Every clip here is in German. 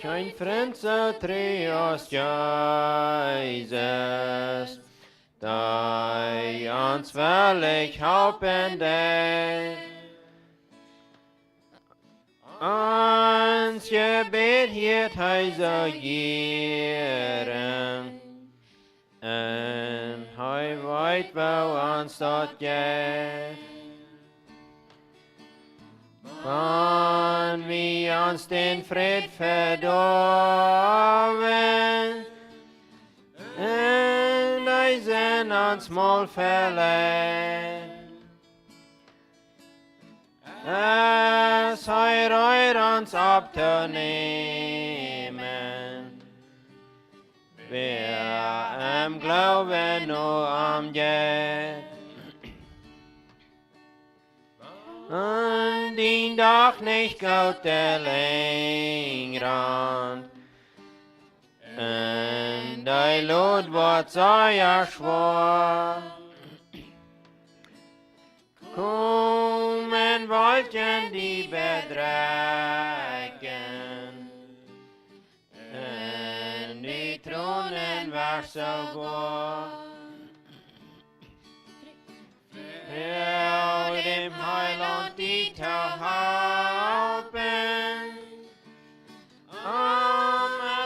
Geen vriend so tree as Jesus, die ons willig helpen deed. Ons gebed hield hij zo jaren, en hij weet wel ons dat geht. Van wie ons den vrede verdorven, en hij zijn ons mal verleid. As hij reut ons op te nemen, wir am Glauben nur am Jet. Und die Dag nicht gaut der Lengrand, und die Lot wird sei schwor. Kommen wollten die bedrecken, und die Thronen war so gut. Für dem Heiland die zu helfen,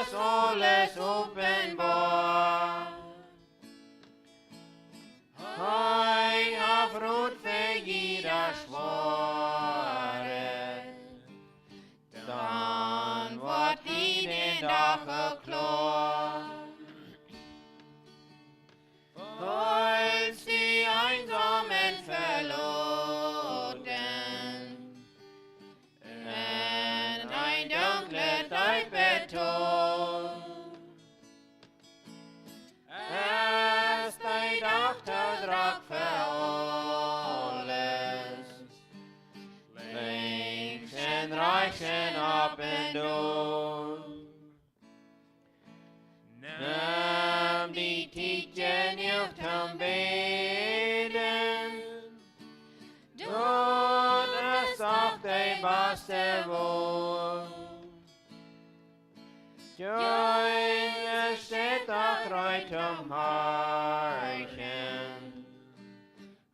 es alles offenbar. Hij afroet voor jeder Schwore, dan wordt ieder dag geklopt. Als die einsamen verloren, en een dunkle tijd betoont, als die dag te drak voor alles, links en rechts en op en door. Nam die tijdje niet te beden, dat is toch de beste woord. Join steht doch reut Harchen,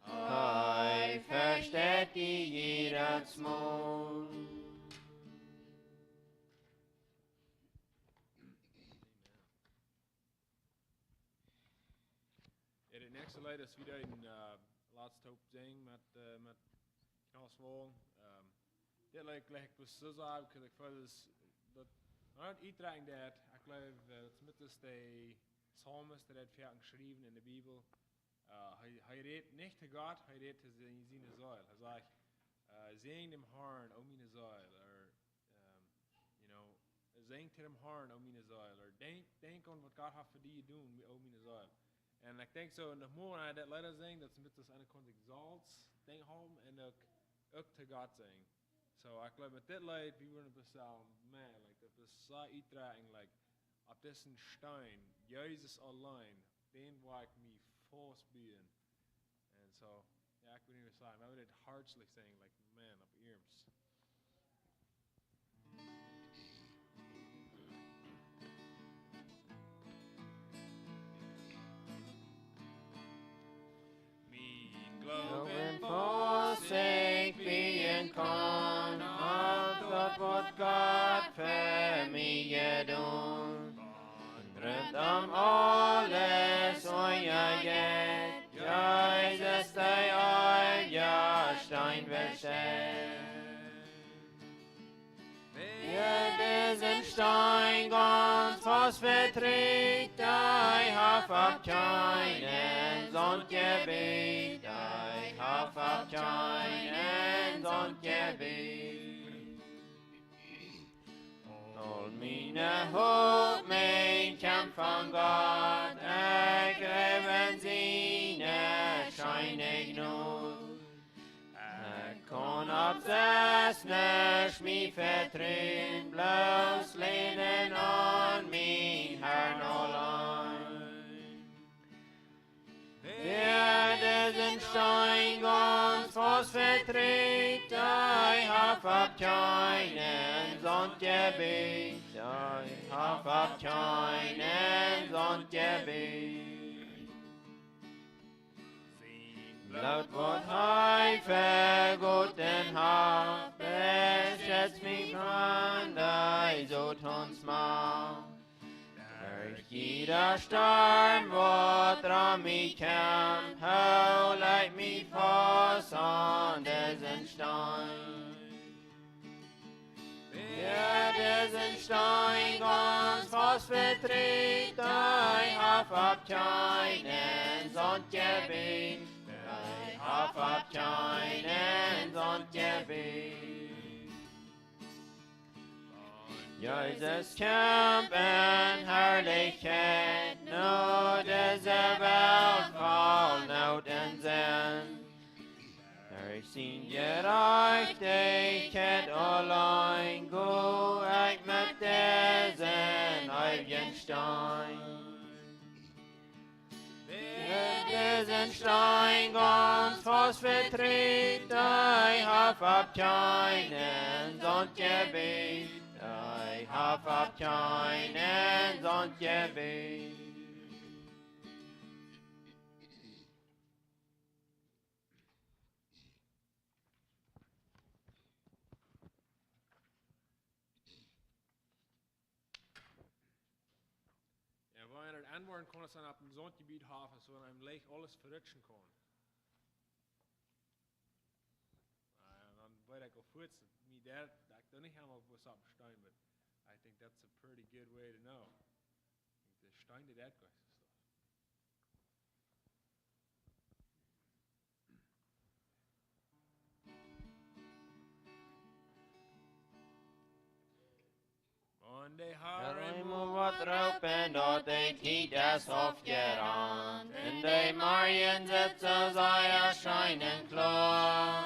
hij versteht die jeders Mund. Ja, det nächste Lied ist wieder ein laatste hoop zing met knalswol. Dit Lied gleich bis so sagen, ich fühle dat uit uitreiking dat, ik geloof dat met is de psalmist dat heeft geschreven in de Bibel. Hij redt nicht zu Gott, hij redt zu seine Seele. Hij zegt, zing dem Herrn, o meine Seele, or zing zu dem Herrn, o meine Seele, or denk aan wat Gott hat für die doen, o meine Seele. En ik denk zo, nog meer aan dat leider zingen, dat ze met ons aan de exalts ding houden en ook te God zingen. So ik geloof met dit lied, wie worden bestaan, man, like dat is zo uitdragen, like op deze stein, Jezus alleen, den waar ik me vastbieden. En zo, ja, ik wil niet meer zeggen, maar we dit hartelijk zingen, like man, op earms. Glauben forsig bien kann, auf Gott wird Gott für mich gedun. Drückt alles euer Geld, Jesus sei euer Stein verstellt. Wer diesen Stein ganz fast verträgt, ich hab auf keinen Sonngebet. Auf keinen Sonngebet. All meine Hoop, mein Kampf von Gott, ergräben seine Scheine genug. Kann ob das nicht mich vertreten, bloß lehnen an mein Herrn allein. Wer diesen Stein ganz fast fast verdreht, ich hab abkeinen Sonngebet, ich hab abkeinen Sonngebet. Laut Wort Heife, guten Hab, beschätzt mich von dei so tons Macht. Durch jeder Sturm, wo dran mich kämpft, hau leit mich fast an diesen Stein. Wer diesen Stein ganz fast vertritt, ich hab abkeinen Sonngebet, ich hab abkeinen Sonngebet. Jesus Camp and Herrlichkeit, no dieser Welt fall not in Zen. Ich sien Gerechtigkeit allein, go ich mit diesen ewigen Stein. Diesen Stein ganz fast vertritt, ich hab abkeinen Sonngebet, ich hab abkeinen Sonngebet. Ja, waar je het antwoorden kon, is dan op een zondgebied hebben, zodat hij leeg alles verrutschen kon. En dan weet ik al voets, me dat ik dan niet helemaal was op stein, but I think that's a pretty good way to know. De stein die dat kost. Und die Haare wat roepen dat de tijd is afgerand. En de Marien sitzen zij erscheinen klar.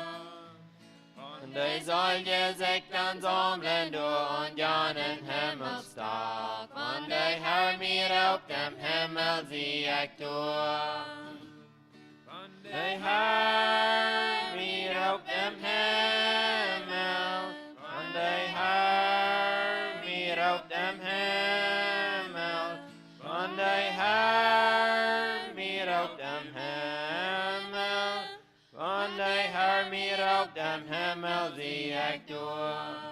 En de zal je zich dan sammeln door und janen Himmelsdag. Want de Herr mir op dem Himmel zie ik door. De Herr mir op dem Himmel. Want de Herr mir op dem Himmel. Want de Herr mir op dem Himmel. Want de Herr mir op dem Himmel zie ik door.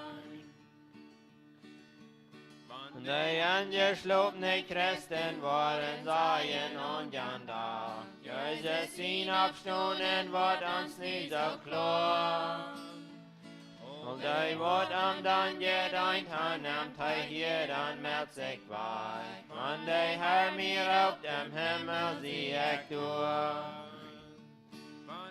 De angeslopene Christen waren seien und jan da. Jesus sin opstonden wat ons niet zo klar. Und de wat am dan gedeint han am hij hier dan meldt zich bij. Want de Herr mir op dem Himmel zie ik door.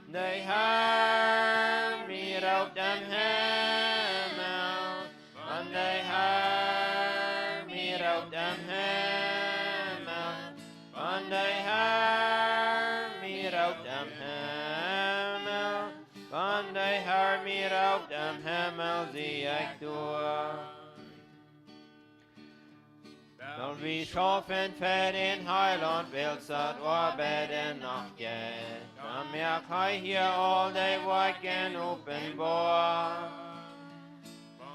De Herr mir op dem Himmel. Want de Herr mir op dem Himmel. Want de Herr mir op dem Himmel. Want de Herr mir op dem Himmel zie ik door. Dan wie schaffen für den Heiland willst dat arbeiten noch geht. Dan merk hij hier all die Wolken openbar.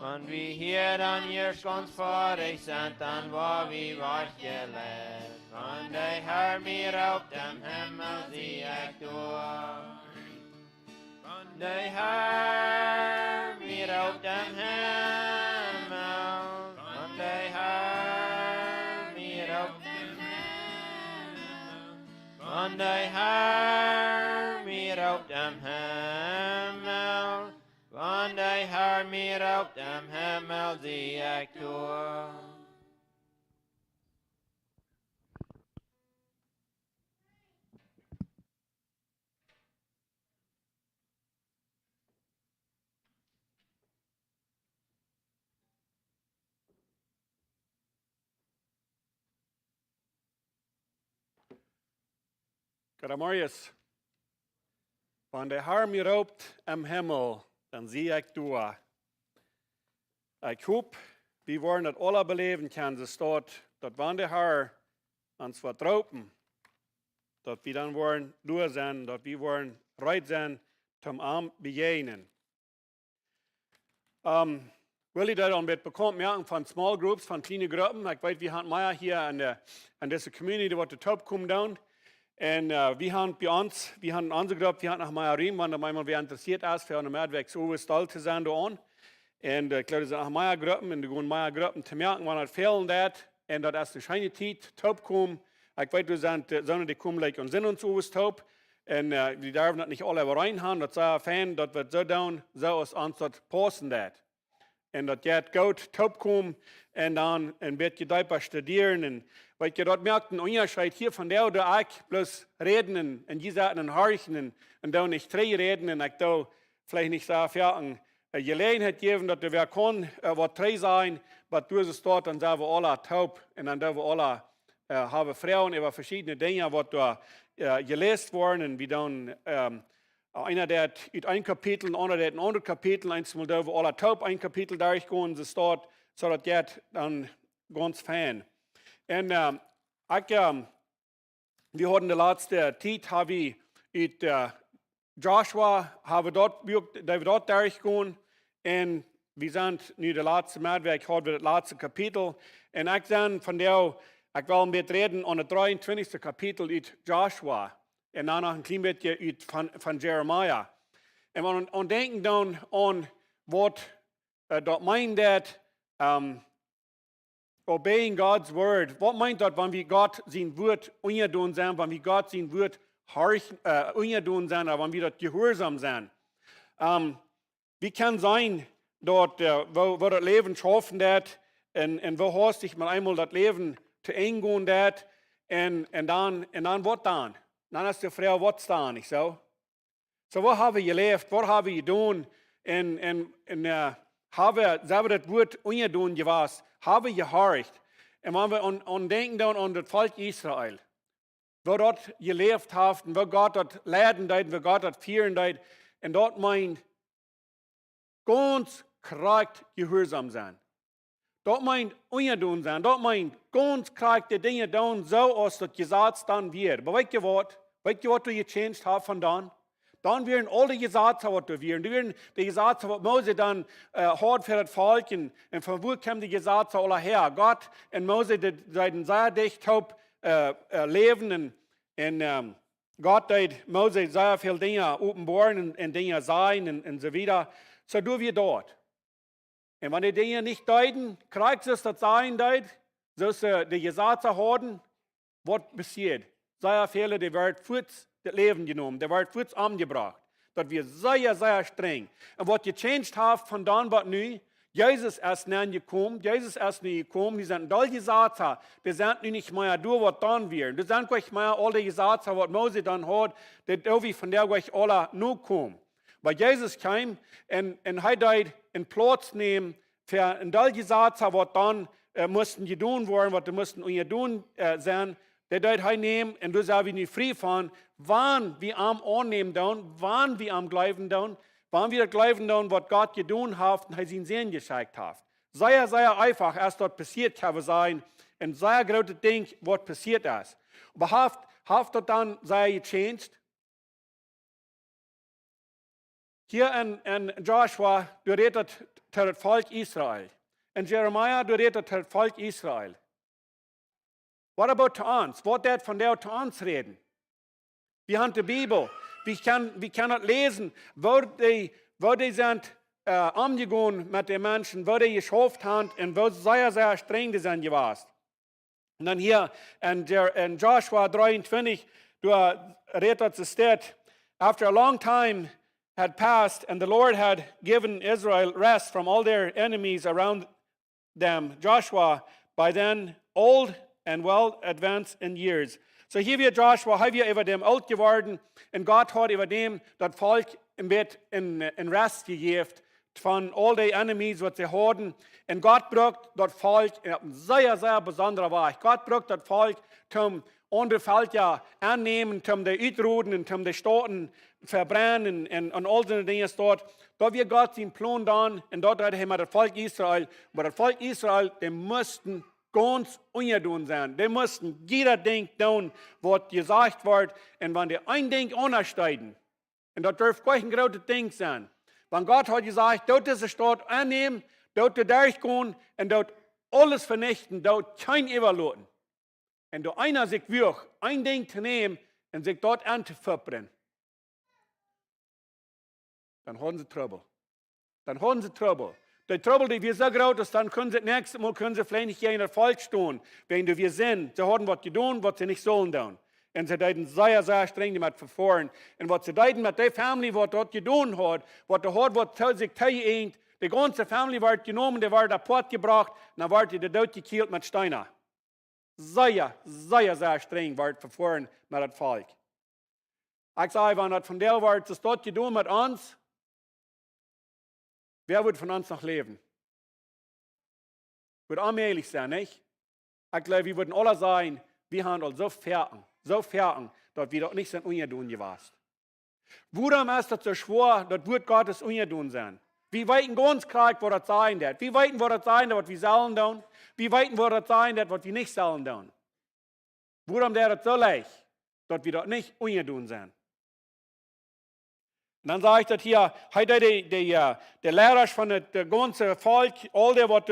Und wie hier dann hier ganz vorig sind, dann war wie wachgelegt. Und der Herr mir auf dem Himmel sieh ich durch. Und der Herr mir auf dem Himmel. Und der Herr mir auf dem Himmel. Und der Herr mir auf dem Himmel. Want de Herr mir op dem Himmel zie ik door. Goedemorgen. Wanneer de Herr mir roept am Himmel, dan zie ik door. Ik hoop, we worden het alle beleven kan, ze staat, dat wanneer de Herr ons wat roepen, dat we dan worden door zijn, dat we worden reit zijn, zum Arm begegnen. Will ich da dann bekommen merken von Small Groups, von kleinen Gruppen. Ich weiß, wir haben mehr hier an dieser Community, wo der Top kommt down. Und wir haben bei uns, wir haben unsere Gruppe, wir haben nach mehr Riem, wenn da manchmal wer interessiert ist, für eine Mehrweg so stolz zu sein da an. Und ich glaube, das sind nach mehr Gruppen, und die gehen mehr Gruppen zu merken, wenn das fehlen wird. Und das ist eine schöne Zeit, Top kommen. Ich weiß, du sind Sonne, die kommen gleich und sind uns Top. Und die dürfen das nicht alle reinhauen. Das ist ein Fan, das wird so down, so ist uns das passen. Und das geht gut, Top kommen. Und dann wird je dieper studieren. Und weil ich dort merkt, ein Unterschied hier von der oder ich, bloß reden und die Sachen und horchen und da nicht drei reden und ich da vielleicht nicht so viel eine Gelegenheit geben, dass wir können, was drei sein, aber du es dort, dann sind wir alle taub und dann dürfen wir alle haben Frauen über verschiedene Dinge, was da gelesen worden und wie dann einer der in ein Kapitel, einer der in andere Kapitel, einmal dürfen wir alle taub ein Kapitel durchgehen, das dort, so das geht dann ganz fein. Und wir hatten die letzte Zeit, habe ich mit Joshua, dort durchgehen. Und wir sind nu der letzte Mehrweg, haben wir das letzte Kapitel. Und ich dann von der, ich will mit reden an das 23. Kapitel mit Joshua. Und dann noch ein klein bisschen von Jeremiah. Und denken dann an, was dort meint, obeying God's word. Was meint das, wenn wir Gott sein Wort untertun sind, wenn wir Gott sein Wort untertun sind, wenn wir dort gehorsam sind? Wie kann sein, dort, wo das Leben schaffen wird, und wo hast ich mal einmal das Leben zu eng gehen wird, und dann was dann? Dann ist die Frage, was dann, nicht so? So, wo haben wir gelebt, was haben wir getan, und haben wir selber das Wort untertun gewusst, haben wir gehorcht. Und wenn wir denken dann an das Volk Israel, wo dort gelebt haben, wo Gott dort leiden hat, wo Gott dort führen hat, und dort meint, ganz korrekt gehorsam sein. Dort meint untertun sein, dort meint ganz korrekt die Dinge tun, so als das Gesetz dann wird. Aber weißt du, was du gechanged hast von dann? Dann werden alle die Gesetze, was du werden. Die werden die Gesetze, was Mose dann hat für das Volk. Und von wo kommen die Gesetze alle her? Gott und Mose, die seien sehr dicht leben. Und Gott hat Mose sehr viele Dinge offenbaren und Dinge sein und so weiter. So du wir dort. Und wenn die Dinge nicht deuten, kriegst du es das sein, so die Gesetze haben, was passiert? Sehr viele, die werden kurz das Leben genommen, der wird kurz angebracht. Das wird sehr, sehr streng. Und was gechanged hat von dann bis nu, Jesus ist nicht gekommen, die sind all die Gesetze, die sind nicht mehr durch, was dann wird. Die sind nicht mehr all die Gesetze, was Mose dann hat, die irgendwie von der euch alle nur kommen. Weil Jesus kam und hat einen Platz nehmen für all die Gesetze, was dann mussten getan werden, was die mussten tun sein. Der dort nehmen und du sagst, wir nicht frei fahren, wann wir am annehmen down, wann wir am glauben down, wann wir glauben down, was Gott getan hat und er seinen Sinn geschickt hat. Sehr, sehr einfach, erst dort passiert kann sein, ein sehr großes Ding, was passiert ist. Aber hat das dann sehr gechanged? Hier in Joshua, du redest das Volk Israel. In Jeremiah, du redest das Volk Israel. What about to uns? Was wird von der zu uns reden? Wir haben die Bibel. Wir können das lesen, wo die sind umgegangen mit den Menschen, wo die geschafft haben und wo sehr, sehr streng die sind gewesen. Und dann hier in Joshua 23, du redest es steht, after a long time had passed and the Lord had given Israel rest from all their enemies around them, Joshua, by then old and well advanced in years. So hier wird Joshua, hier über dem alt geworden und Gott hat über dem das Volk im Bett in Rest gegeben von all den Enemies, was sie hatten. Und Gott braucht das Volk auf eine sehr, sehr besondere Weise. Gott braucht das Volk zum andere Völker annehmen, zum die Utroden und zum die Staaten verbrennen und all diese Dinge dort. Da wird Gott seinen Plan dann und dort hat er das Volk Israel. Aber das Volk Israel, die mussten ganz untertun sein. Die mussten jeder Ding tun, was gesagt wird. Und wenn die ein Ding untersteigen, Und das darf kein großes Ding sein. Wenn Gott hat gesagt, dort diese Stadt annehmen, dort durchgehen und dort alles vernichten, dort kein überlassen. Und da einer sich wirklich ein Ding zu nehmen und sich dort anzuverbrennen, dann haben sie Trouble. Dann haben sie Trouble. Die Trouble, die wir so groß ist, dann können sie das nächste Mal vielleicht nicht gegen falsch tun, wenn wir sind. Sie haben was getan, was sie nicht sollen tun. Und sie deuten sehr, sehr streng damit verfahren. Und was sie deuten mit der Familie, was dort getan hat, was sich teilend, die ganze Familie wird genommen, die wird apart gebracht, und dann wird die dort gekillt mit Steinen. Sehr, sehr, sehr streng wird verfahren mit dem Volk. Ich sage, wenn das von der wird, das dort getan mit uns, wer wird von uns noch leben? Wird allmählich sein, nicht? Ich glaube, wir würden alle sagen, wir haben uns so fertig, dass wir dort nicht sind ungedun gewesen. Warum ist das so schwer, dass wird Gottes ungedun sein? Wir weiten ganz klar, wo das sein wird. Wir weiten, wo das sein wird, was wir sollen tun. Wir weiten, wo das sein wird, was wir nicht sollen tun. Warum wäre das so leicht, dass wir dort nicht ungedun sind? Und dann sage ich das hier, heute der Lehrer von dem ganzen Volk, all die, was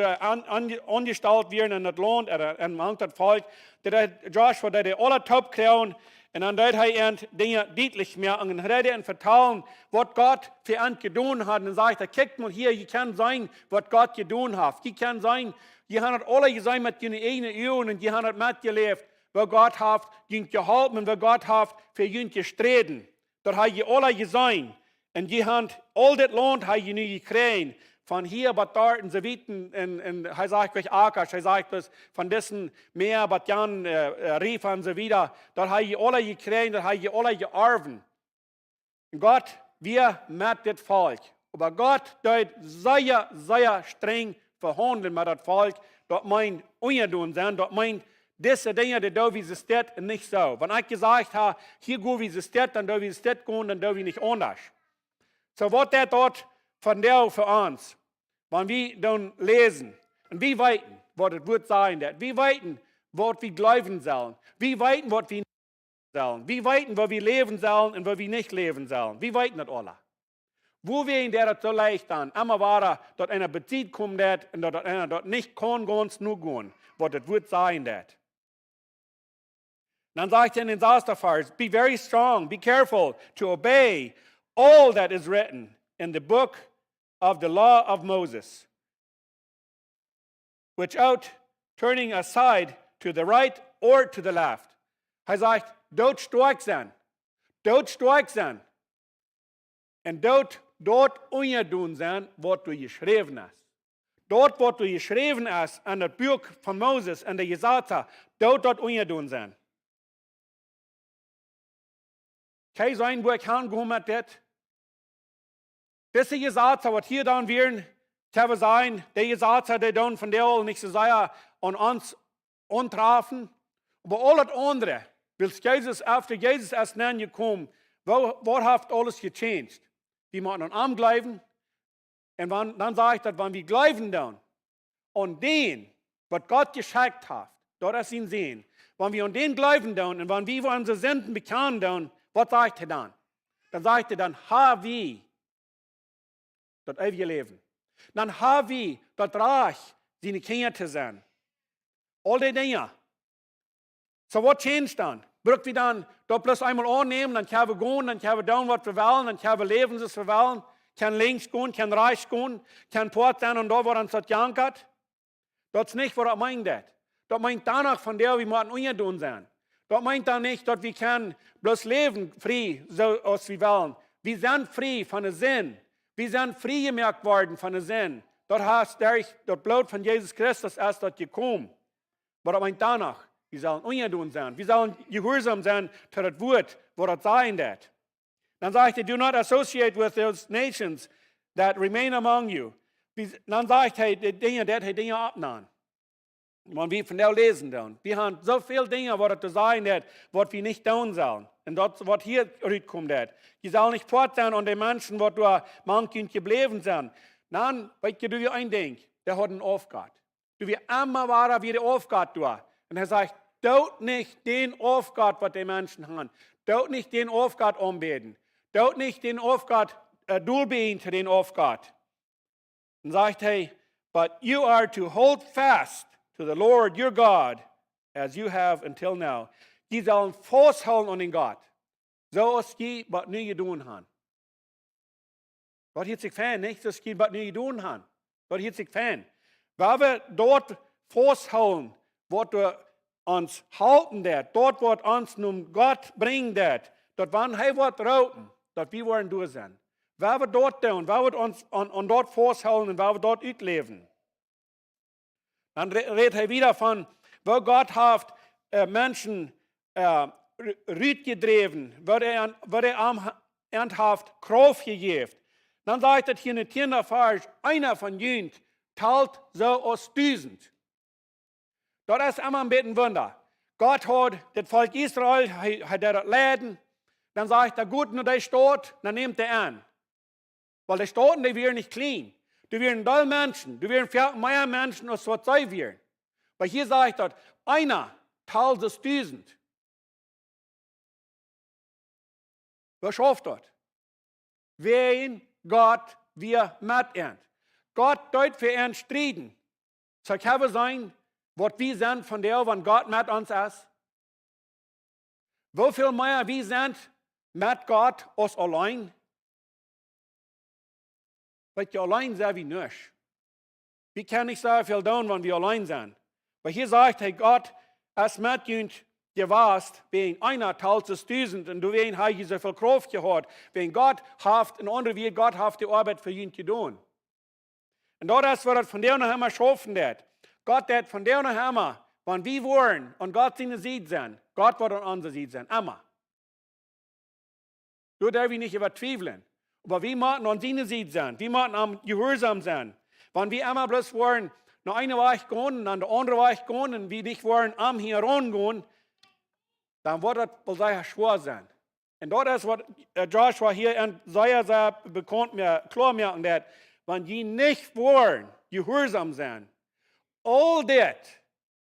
angestellt werden in das Land, in das Volk, der Joshua, der alle top kriegen, und dann hat er Dinge deutlich mehr, und dann hat er vertrauen, was Gott für ihn getan hat, und dann sagt er, guckt mal hier, ihr kann sein, was Gott getan hat. Ihr kann sein, ihr habt alle gesagt mit ihren eigenen Augen, und ihr habt mitgelebt, wo Gott hat ihnen geholfen, und wo Gott hat für ihn gestritten. Das hat ihr alle gesehen. Und die haben all das Land hat ihr nie gekriegt. Von hier bis dort und so weiter. Und er sagt euch Akash, er sagt das von dessen Meer, bis Jan Rief und so weiter. Das hat ihr alle gekriegt, das hat ihr alle geerben. Und Gott, wir mit das Volk. Aber Gott tut sehr, sehr streng verhandeln mit das Volk. Das meint ungedun sein, das meint diese Dinge, die da wie sie steht, und nicht so. Wenn ich gesagt habe, hier go wie sie steht, dann da wie sie steht gehen, dann da wie nicht anders. So was der dort von der für uns, wenn wir dann lesen, und wir weiten, was es wird sein wird, wir weiten, was wir glauben sollen, wir weiten, was wir nicht sollen, wir weiten, wo wir leben sollen und wo wir nicht leben sollen, wir weiten das alle. Wo wir in der so leicht an, immer war, dass einer bezieht kommt und dass einer dort nicht kann ganz nur gehen, was es wird sein wird. Dann sagt er in den Vers, be very strong, be careful to obey all that is written in the book of the law of Moses, without turning aside to the right or to the left. Er sagt, dort stark sein, und dort ungedun sein, was du geschrieben hast. Dort, was du geschrieben hast, an das Buch von Moses, an der Gesetze, dort ungedun sein. Kein sein, wo ich hingehen mit das. Diese Gesetze, was hier dann werden, kann sein, die Gesetze, die dann von der nicht so sehr an uns antrafen. Aber alles andere, weil Jesus, after Jesus erst dann gekommen, was hat alles gechanged? Wir müssen an ihm bleiben. Und dann sage ich, dass wenn wir glauben dann, an den, was Gott geschickt hat, dort ist ihn sehen. Wenn wir an den glauben dann, und wenn wir unsere Sünden bekennen dann, was sagt er dann? Dann sagt er dann, ha wie das ewige Leben. Dann ha wie das Reich, seine Kinder zu sein. All die Dinge. So was changed dann? Wird wir dann dort bloß einmal annehmen, dann können wir gehen, dann können wir tun, was wir wollen, dann können wir leben, was wir wollen. Kann links gehen, kann rechts gehen, kann Port sein und da, wo uns das jankert. Das ist nicht, was das meint. Das meint danach von der, wir müssen ungedun sein. Das meint dann nicht, dass wir können bloß leben, frei, so als wir wollen. Wir sind frei von der Sinn. Wir sind frei gemerkt worden von der Sinn. Das heißt, das Blut von Jesus Christus ist dort gekommen. Aber das meint danach, wir sollen ungedun sein. Wir sollen gehorsam sein zu das Wort, wo das sein wird. Dann sagt er, do not associate with those nations that remain among you. Dann sagt er, die Dinge abnehmen. Wenn wir von der lesen dann. Wir haben so viele Dinge, was das sein wird, was wir nicht tun sollen. Und das, was hier rauskommt, die sollen nicht fort sein an den Menschen, was da manchen geblieben sind. Dann, weißt du, wie ein Ding, der hat einen Aufgabe. Du wirst immer wahrer wie die Aufgabe da. Und er sagt, tut nicht den Aufgabe, was die Menschen haben. Tut nicht den Aufgabe anbeten. dort nicht den Aufgott, dulbeen zu den Aufgott. Und sagt er, but you are to hold fast to the Lord your God, as you have until now. Die sollen festhalten an den Gott. So ist die, was nie getan haben. Gott hat sich fan, nicht? Das geht, was nie getan haben. Gott hat sich fan. Weil wir dort festhalten, was wir uns halten, dort wird uns nun Gott bringen, dort wann er wird rauten, dort wir wollen durch sein. Weil wir dort tun, weil wir uns an dort festhalten und weil wir dort utleben. Dann redet er wieder von, wo Gott hat Menschen rütgedreven, wo er am Endhaft Kraft gegeben. Dann sagt er hier in der 10. Vers, einer von ihnen teilt so aus 1000. Das ist immer ein bisschen Wunder. Gott hat das Volk Israel, hat er das Läden, dann sagt er, gut, nur der steht, dann nimmt er an. Weil die Staaten, die wären nicht clean. Die wären doll Menschen, die wären viel mehr Menschen, als was sie wären. Weil hier sagt er, einer teilt es 1000. Was schafft das? Wen Gott wir mit ihnen. Gott deut für ihren Striden. Soll kann sein, was wir sind von der, wenn Gott mit uns ist? Wie viel mehr wir sind mit Gott als allein? Weil wir allein sind wie nicht. Wir können nicht so viel tun, wenn wir allein sind. Weil hier sagt er, Gott, es mit uns gewasst, wenn einer teilt es 1000 und du wen hast so viel Kraft gehabt. Wenn Gott hat, ein anderer wie Gott hat die Arbeit für ihn getan. Und das wird das von der noch einmal schaffen. Gott wird von der noch einmal, wenn wir wollen und Gott seine Seed sein, Gott wird an unserer Seed sein, immer. Du darfst nicht überzweifeln. Aber wir müssen an seine Seed sein, wir müssen am Gehorsam sein. Wenn wir einmal bloß wollen, nach einer Weich gehen, dann der andere Weich gehen und wir nicht wollen am hier gehen, dann wird das sehr schwer sein. Und das ist, was Joshua hier in sehr bekannt mir, klar machen wird, wenn die nicht wollen, gehorsam sein, all das,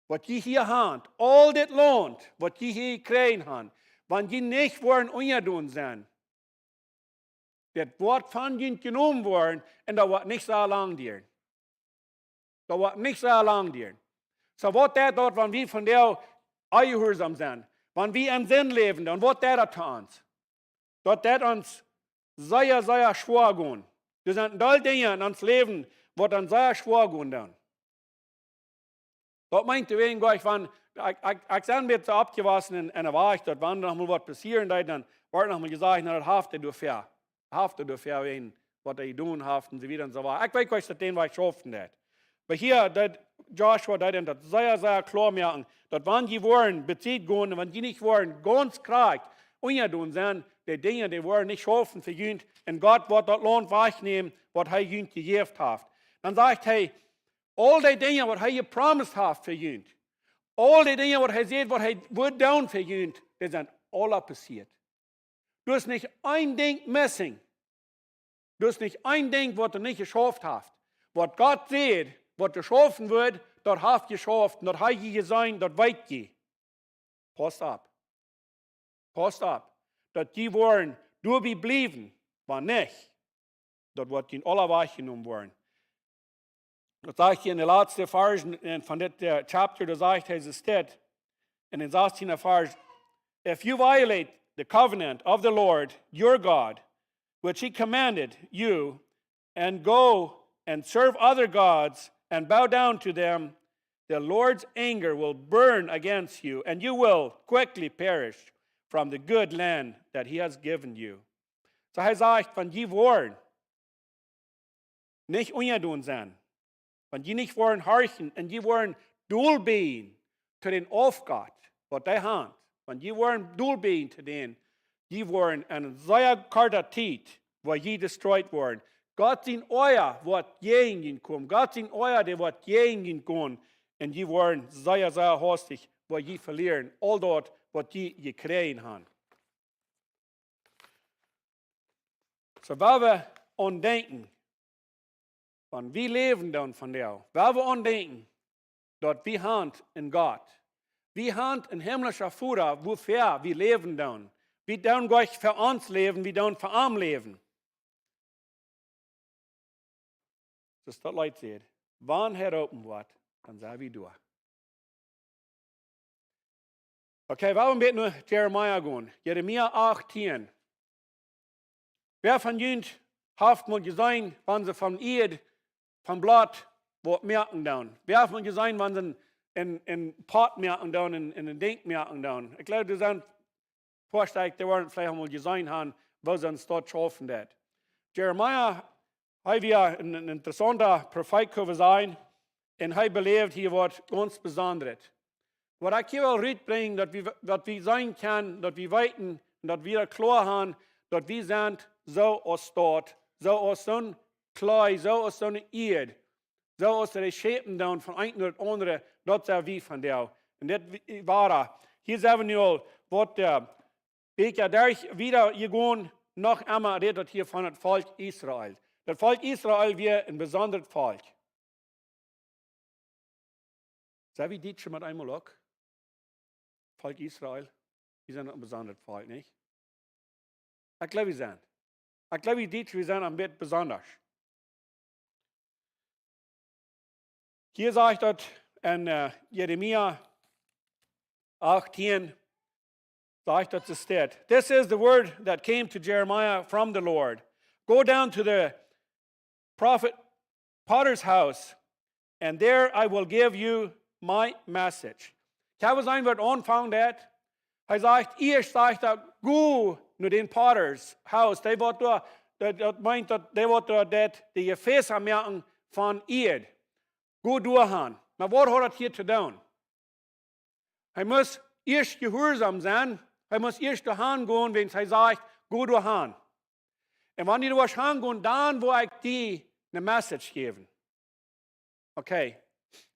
was die hier haben, all das Land, was die hier kriegen haben, wenn die nicht wollen, ungedun sein, das Wort von ihnen genommen worden und das wird nicht so lang dauern. Das wird nicht so lang dauern. So wird das dort, wenn wir von der ungehorsam sind, wenn wir im Sinn leben, dann wird das zu uns. Dort wird uns sehr, sehr schwer gehen. Das sind all Dinge in uns Leben, die dann sehr schwer gehen dann. Dort meint ihr wegen euch, wenn ich sind wir so abgewaschen in einer Wahrheit, dort wann noch mal was passieren, dann wird noch mal gesagt, na, das haftet du fair. Haftet du fair, wen, was er tun haften, sie wieder und so weiter. Ich weiß euch, dass den was schaffen wird. Aber hier, Joshua, das sehr, sehr klar machen, dass wenn die wollen, bezieht gehen, wenn die nicht wollen, ganz krank, ungedun sind, die Dinge, die wollen nicht schaffen für ihn, und Gott wird das Land wegnehmen, was er ihnen gegeben hat. Dann sagt er, all die Dinge, was er gepromised hat für ihn, all die Dinge, was er sieht, was er wird tun für ihn, die sind alle passiert. Du hast nicht ein Ding missing. Du hast nicht ein Ding, was du nicht geschafft hast. Was Gott sieht, was du schaffen wird, dort hast du geschafft, dort hast du gesehen, dort weit geh. Passt ab. Passt ab. Dass die wollen, du bleiben, war nicht. Dort wird in aller Weich genommen worden. Das sagt hier in der letzten Vers von der Chapter, da sagt er, es steht, in den 16. Vers, if you violate the covenant of the Lord, your God, which he commanded you, and go and serve other gods and bow down to them, the Lord's anger will burn against you, and you will quickly perish from the good land that he has given you. So er sagt, wenn die wollen, nicht ungedun sein, wenn die nicht wollen horchen und die wollen dulbeen zu den Aufgott, was die haben, wenn die wollen dulbeen zu denen, die wollen eine sehr kurze Zeit, wo die destroyed worden. Gott sind euer, was gegen kommen. Gott sind euer, der was gegen kommen. Und die wollen sehr, sehr hastig, wo die verlieren. All dort, was die gekriegt haben. So, weil wir andenken, wenn wir leben dann von der, weil wir andenken, dort wir haben in Gott. Wir haben ein himmlischer Vater, wofür wir leben dann. Wie dann Gott für uns leben, wie dann für arm leben. Das ist das Leute sehen. Wann Herr open wird, dann sei wie du. Okay, warum wird nur Jeremia gehen? Jeremia 18. Wer von Jünd hat mal gesehen, wenn sie von Eid, von Blatt, wo merken dann? Wer hat mal gesehen, wenn sie in Pot merken dann, in den Denk merken dann? Ich glaube, das sind Vorstellungen, die waren vielleicht mal gesehen haben, was sie uns dort schaffen hat. Jeremia, er wir ein interessanter Prophet sein, und er belebt hier was ganz Besonderes. Was ich hier will bringen, dass wir sein können, dass wir weiten, dass wir klar haben, dass wir sind so aus dort, so aus so ein Klei, so aus so einer Eid, so aus der Schäpen dann von einem oder anderen, das ist wie von der. Und das war hier sehen wir nur, was der Weg ja durch wieder gegangen, noch einmal redet hier von dem Volk Israel. Das Volk Israel wird ein besonderes Volk. Sei wie Diedrich mit einmal auch? Volk Israel, wir sind ein besonderes Volk, nicht? Ich glaube, wir sind. Ich glaube, wir sind ein bisschen besonders. Hier sagt dort in Jeremia 18, sagt dort es steht, this is the word that came to Jeremiah from the Lord. Go down to the prophet Potter's house, and there I will give you my message. Ich habe sein Wort anfangen, er sagt, ihr sagt, go nur den Potter's house. Der wird meint, der wird dort die Gefäße merken von Eid. Go durchhauen. Aber was hat er hier zu tun? Er muss erst gehorsam sein. Er muss erst dahin gehen, wenn er sagt, go durchhauen. Und wenn die durchhauen gehen, dann will ich dir eine Message geben. Okay,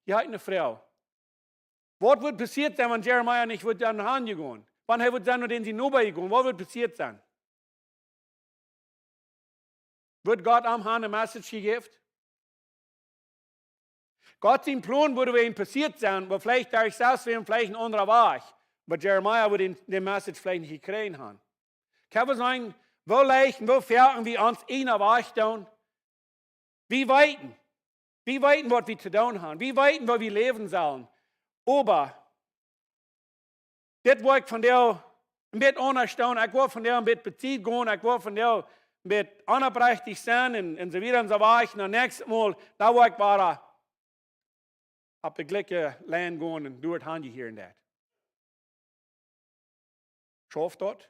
hier hat eine Frau. Was wird passiert sein, wenn Jeremia nicht wird dann gehen? Wann wird sein, wenn sie nur bei gehen? Was wird passiert sein? Wird Gott am Hahn eine Message gegeben? Gott sein Plan würde bei ihm passiert sein, aber vielleicht da ich selbst wäre, vielleicht ein anderer Weg. Aber Jeremia würde die Message vielleicht nicht gekriegt haben. Kann man sagen, wo leichen, wo fertigen wir uns einer Weg tun? Wie weiten? Wie weiten, was wir zu tun haben? Wie weiten, wo wir leben sollen? Aber, das war ich von der ein bisschen anerstaunt, ich war von der ein bisschen bezieht gehen, ich war von der ein bisschen anerprächtig sein und so weiter und so weiter. Und das nächste Mal, da war ich bara, auf die gleiche Land gehen und dort haben die hier und das. Schafft dort?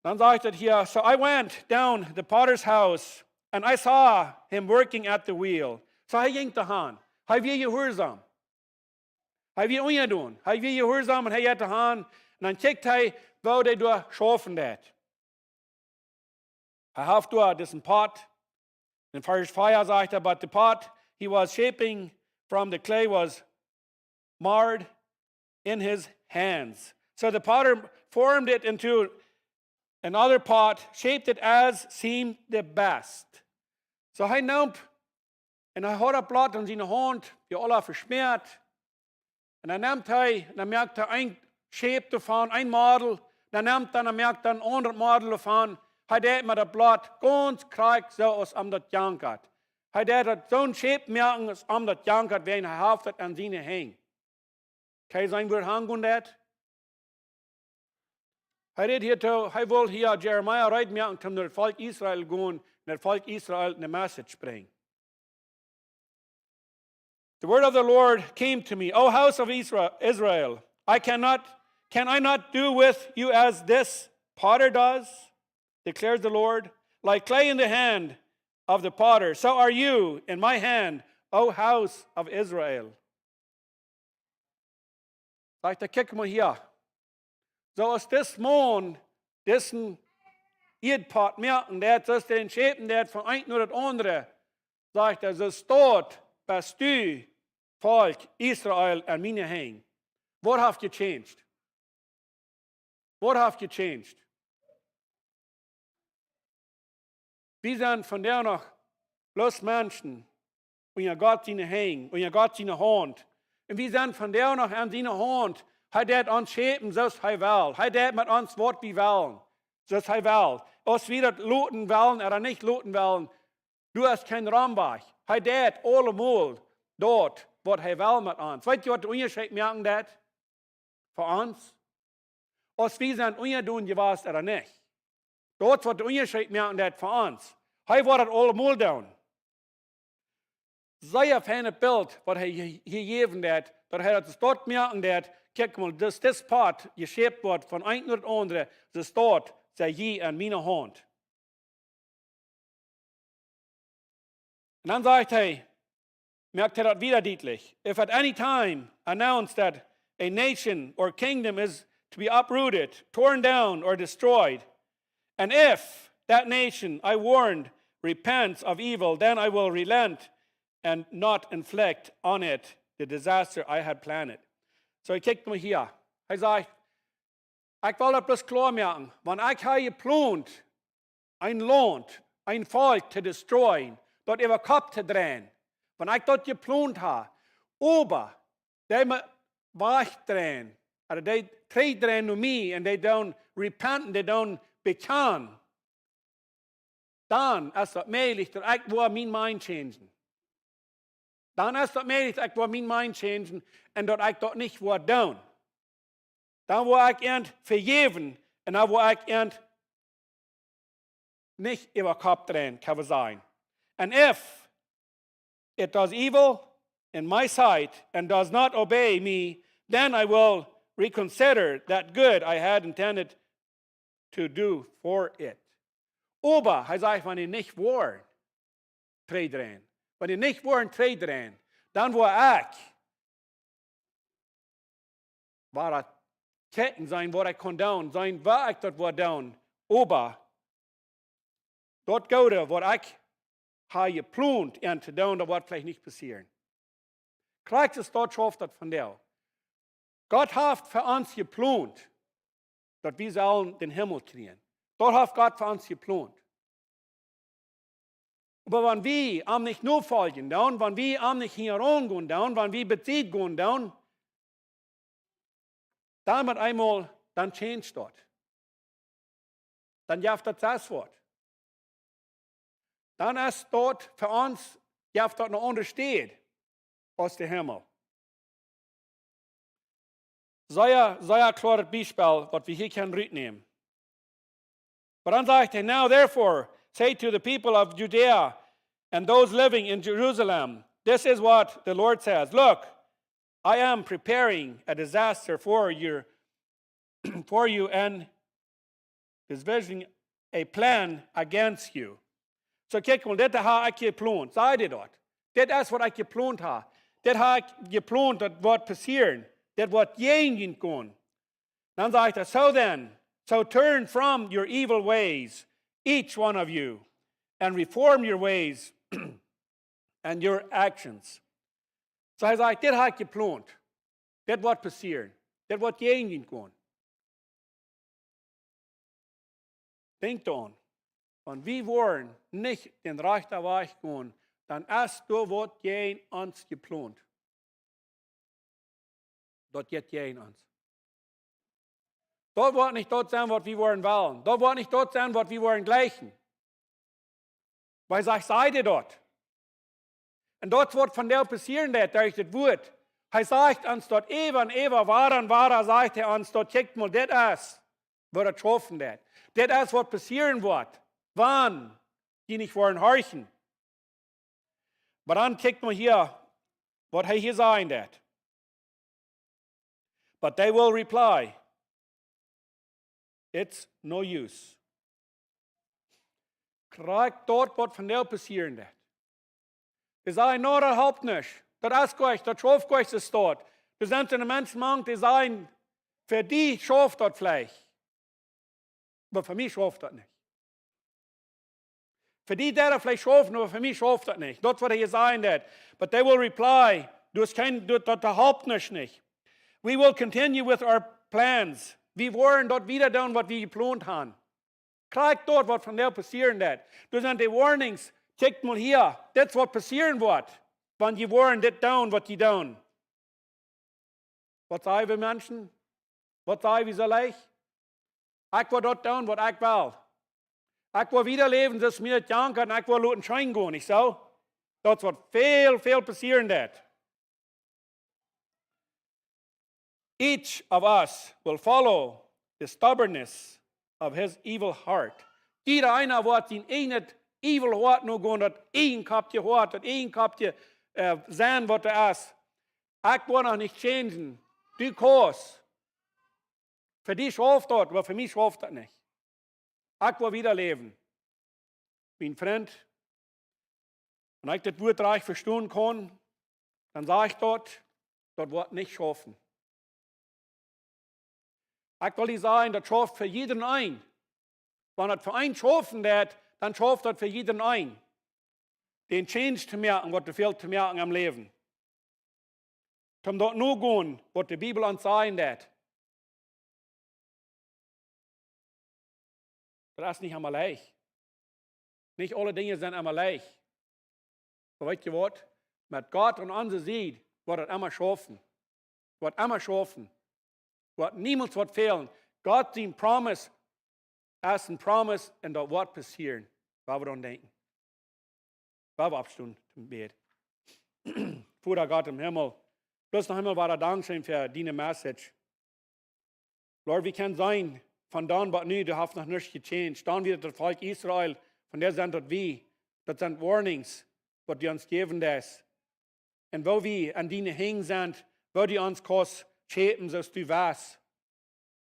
Dann sagt er hier, so I went down the potter's house and I saw him working at the wheel. So er ging dahin. Er war gehorsam. Er war ungedun. Er war gehorsam und er ging dahin. Und dann kijkt er, wo der durch schaffen das. Er hat durch diesen Pot. In Vers 4 sagt er, but the pot he was shaping from the clay was marred in his hands. So the potter formed it into another pot, shaped it as seemed the best. So er nahm und er hat ein Blatt in seine Hand, die alle verschmiert. Und dann nimmt er, dann merkt er ein Shape davon, ein Model, dann nimmt er, dann merkt er ein anderes Model davon. Er hat mit dem Blatt ganz kreuz so aus das jankert. Er hat so ein Shape merken, als das jankert, wenn er haftet an seine Hänge. Kann ich sagen, wir hangen das? Er will hier Jeremia reden merken, um das Volk Israel gehen, und das Volk Israel eine Message bringen. The word of the Lord came to me, O house of Israel, can I not do with you as this potter does, declares the Lord? Like clay in the hand of the potter, so are you in my hand, O house of Israel. Sagt er, kick mal hier. So aus diesem Mond, diesen Eidpot merken, der hat den Schäpen, der hat von einem oder das andere, sagt er, so dort bist du, Volk Israel, an meine Hänge. What have you changed? What have you changed? Wir sind von der noch bloß Menschen, und ja Gott seine Hänge, und ja Gott seine Hand. Und wir sind von der noch an seine Hand, Hij deed ons schepen zoals hij wil. Hij deed met ons wat we willen. Zoals hij wil. Als we dat loten willen of niet loten willen, du hast geen rambaag. Hij deed allemaal dat wat hij wil met ons. Weet je wat de onderscheid merken dat? Voor ons? Als we zijn onderdoen geweest of niet. Dat wat de onderscheid merken dat voor ons. Hij wordt het allemaal doen. Sehr fijne beeld wat hij gegeven heeft, dat hij het staat merken dat, kijk mal, dat dit pad geschept wordt van een naar het andere, ze staat, zij je aan mijn hand. En dan zegt hij, merkt hij dat wieder Diedrich, if at any time announced that a nation or kingdom is to be uprooted, torn down or destroyed, and if that nation I warned repents of evil, then I will relent and not inflict on it the disaster I had planned. So hij kijkt me hier. Hij zegt, ik wil dat plus klaar maken. Want ik heb geplant, een land, een volk te destroyen, dat over kop te draaien. Want ik dat geplant heb. Aber, die me wegdraaien. Oder die terugdraaien naar mij en die dan repenten, die dan bekennen. Dan is het mogelijk dat ik wil mijn mind changen. Dan is het mogelijk dat ik wil mijn mind changen en dat ik dat niet wil doen. Dan wil ik het vergeven en dan wil ik het niet over kop draaien, kan we zijn. And if it does evil in my sight and does not obey me, then I will reconsider that good I had intended to do for it. Aber, hij zegt, wanneer niet wordt, treedreen. Wanneer niet wordt, treedreen. Dan wil ik, waar het kijken zijn, wat ik kan doen, zijn waar ik dat wil doen. Aber, dat goede wat ik heb geplant en te doen, dat wordt vielleicht niet passeren. Krijgt es dort schafft dat van jou. Gott heeft voor ons geplant, dat we zullen den Himmel kriegen. Dat heeft Gott voor ons geplant. Aber wenn wir am nicht nur folgen, wenn wir am nicht hier rangehen, wenn wir bezieht gehen, dann mit einmal, dann change dort. Dann jaft das Wort. Dann ist dort für uns, jaft dort noch untersteht aus dem Himmel. Sehr klares Beispiel, was wir hier können mitnehmen. But dann sagt er, now therefore, say to the people of Judea and those living in Jerusalem, this is what the Lord says. Look, I am preparing a disaster for you and envisioning a plan against you. Så kijk mal, dit har ik geplant. Zei det dat? Dit is wat ik geplant har. Dit har ik geplant dat wat passeren. Dit wat gehen kan. Dan zegt hij, so then, so turn from your evil ways, each one of you, and reform your ways and your actions. Så hij zegt, dit har ik geplant. Dit wat passeren. Dit wat gehen kan. Denk dan. Wenn wir wollen nicht den rechten Weg gehen, dann ist das, was gehen uns geplant. Das geht gehen uns. Das wird nicht das sein, was wir wollen. Das wird nicht das sein, was wir wollen gleichen. Weil ich sage dort. Und das wird von der passieren, durch das Wort. Er sagt uns dort, even, wahr, sagt er uns dort, checkt mal, das ist, was er getroffen hat. Das ist, was passieren wird. Wann die nicht wollen horchen. Aber dann kickt man hier, was er hier sagen hat. But they will reply, it's no use. Kriegt dort, was von der passieren hat. Die sagen, no, das helpt nicht. Das ist euch, das schafft euch das dort. Das sind die Menschen, die sagen, für die schafft das vielleicht. Aber für mich schafft das nicht. Für die, der vielleicht schaffen, aber für mich schafft das nicht. Das, was er hier sagen hat. But they will reply, das helpt nicht. We will continue with our plans. Wir wollen dort wieder tun, was wir geplant haben. Kriegt dort, was von der passieren wird. Das sind die Warnings. Checkt mal hier, das, was passieren wird, wenn die wollen, das tun, was die tun. Was sagen wir Menschen? Was sei, wie soll ich? Ich will dort tun, was ich will. Ich will wieder leben, dass mir nicht janken kann, ich will lauten Schein gehen, nicht so? Das wird viel passieren dort. Each of us will follow the stubbornness of his evil heart. Jeder einer wird sein eigenes evil heart nur gehen, das ein kapje heart, das ein kapje sein, was ist. Ich will noch nicht changen. Du kannst. Für dich schafft das, aber für mich schafft das nicht. Ich will wieder leben. Mein Freund, wenn ich das Wort reich verstehen kann, dann sage ich dort, das wird nicht schaffen. Ich will nicht sagen, das schafft für jeden ein. Wenn das für einen schaffen wird, dann schafft das für jeden ein. Den Change zu merken, was fehlt zu merken am Leben. Um dort nur gehen, was die Bibel uns sagen wird. Das ist nicht einmal leicht. Nicht alle Dinge sind einmal leicht. Aber weißt ihr was? Mit Gott und uns sieht, wird das immer schaffen. Wird immer schaffen. Wird niemals was fehlen. Gott, sein Promise, ist ein Promise und das wird passieren. Was wir dann denken. Was wir abstunden zum Bett. Vater Gott im Himmel, bloß noch einmal war der Dankeschön für deine Message. Lord, wie kann sein, von dann bis nu, du hast noch nichts gechanged. Dann wieder das Volk Israel, von der sind das wie. Das sind Warnings, was die uns geben das. Und wo wir an deine hängen sind, wo die uns kost schäpen, so du weißt.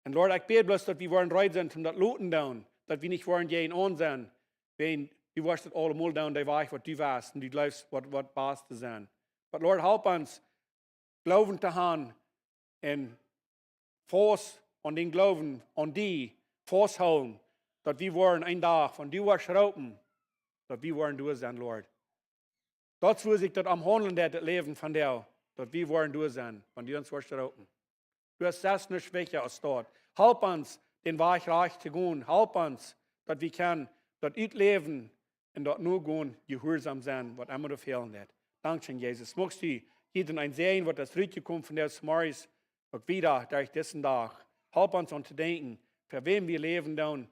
Und Lord, ich bete bloß, dass wir wollen bereit sind, um das Looten down, dass wir nicht wollen gehen on sein. Wenn du wirst das allemal down, der weiß, was du weißt, und du glaubst, was passt zu sein. Aber Lord, help uns, Glauben zu haben, und Force an den Glauben, an die, festhalten, dass wir wollen einen Tag von dir wirst raupen, dass wir wollen durch sein, Lord. Das will sich das am Handeln das Leben von dir, dass wir wollen durch sein, von dir uns wirst raupen. Du hast das nicht schwächer als dort. Help uns, den Weg reich zu gehen. Help uns, dass wir können, dort leben und dort nur gehen, gehorsam sein, was immer da fehlen wird. Dankeschön, Jesus. Magst du jeden ein sehen, was das zurückgekommen von der Morgens, und wieder durch diesen Tag. Help uns an zu denken, für wen wir leben dann,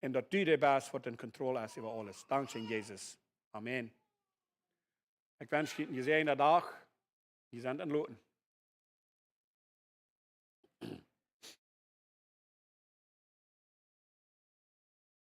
und dass du der bist, was in Kontrolle ist über alles. Dankeschön, Jesus. Amen. Ich wünsche dir einen gesegneten Tag. Wir sind an Loten.